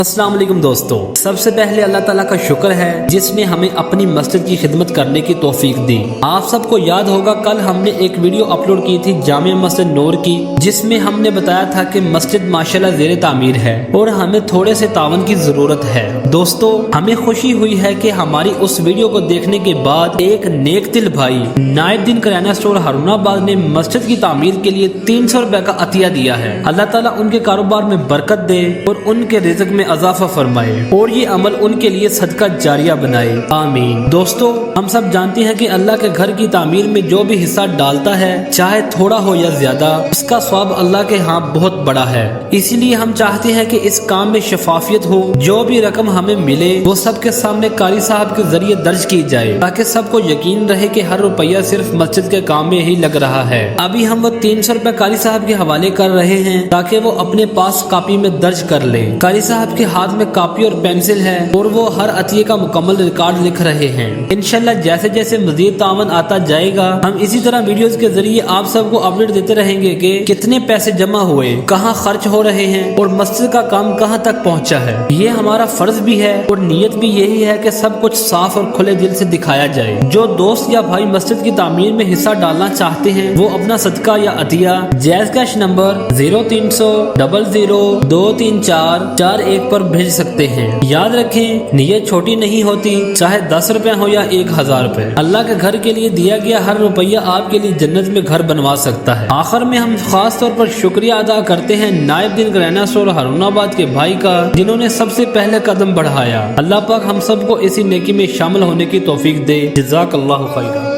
अस्सलाम वालेकुम दोस्तों, सबसे पहले अल्लाह ताला का शुक्र है जिसने हमें अपनी मस्जिद की खिदमत करने की तौफीक दी। आप सबको याद होगा कल हमने एक वीडियो अपलोड की थी जामिया मस्जिद नूर की, जिसमें हमने बताया था कि मस्जिद माशाल्लाह ज़ेरे तामीर है और हमें थोड़े से तावन की जरूरत है। दोस्तों, हमें खुशी हुई है कि हमारी उस वीडियो को देखने के बाद एक नेक दिल भाई नाइमुद्दीन किराना स्टोर हारूनाबाद ने मस्जिद की तामीर के लिए 300 रुपए का अतिया दिया है। अल्लाह ताला उनके कारोबार में बरकत दे और उनके रिज़्क में अज़ाफ़ा फरमाए और ये अमल उनके लिए सदका जारिया बनाए, आमीन। दोस्तों, हम सब जानते हैं कि अल्लाह के घर की तामीर में जो भी हिस्सा डालता है, चाहे थोड़ा हो या ज्यादा, उसका स्वाब अल्लाह के यहाँ बहुत बड़ा है। इसीलिए हम चाहते हैं कि इस काम में शफाफियत हो, जो भी रकम हमें मिले वो सबके सामने कारी साहब के जरिए दर्ज की जाए, ताकि सबको यकीन रहे कि हर रुपया सिर्फ मस्जिद के काम में ही लग रहा है। अभी हम वो 300 रुपए कारी साहब के हवाले कर रहे हैं ताकि वो अपने पास कॉपी में दर्ज कर ले। कारी साहब के हाथ में कॉपी और पेंसिल है और वो हर अतिये का मुकम्मल रिकॉर्ड लिख रहे हैं। इंशाल्लाह जैसे जैसे मजीद तावन आता जाएगा, हम इसी तरह वीडियोस के जरिए आप सबको अपडेट देते रहेंगे कि कितने पैसे जमा हुए, कहाँ खर्च हो रहे हैं और मस्जिद का काम कहाँ तक पहुँचा है। ये हमारा फर्ज भी है और नीयत भी यही है कि सब कुछ साफ और खुले दिल से दिखाया जाए। जो दोस्त या भाई मस्जिद की तामीर में हिस्सा डालना चाहते हैं, वो अपना सदका या अतिया जायज कैश नंबर 0300 00 234 41 पर भेज सकते हैं। याद रखें, नियत छोटी नहीं होती, चाहे 10 रुपए हो या 1000 रुपए। अल्लाह के घर के लिए दिया गया हर रुपया आपके लिए जन्नत में घर बनवा सकता है। आखिर में हम खास तौर पर शुक्रिया अदा करते हैं नाइमुद्दीन किराना स्टोर हारूनाबाद के भाई का, जिन्होंने सबसे पहले कदम बढ़ाया। अल्लाह पाक हम सबको इसी नेकी में शामिल होने की तौफीक दे। जज़ाकल्लाहु खैरा।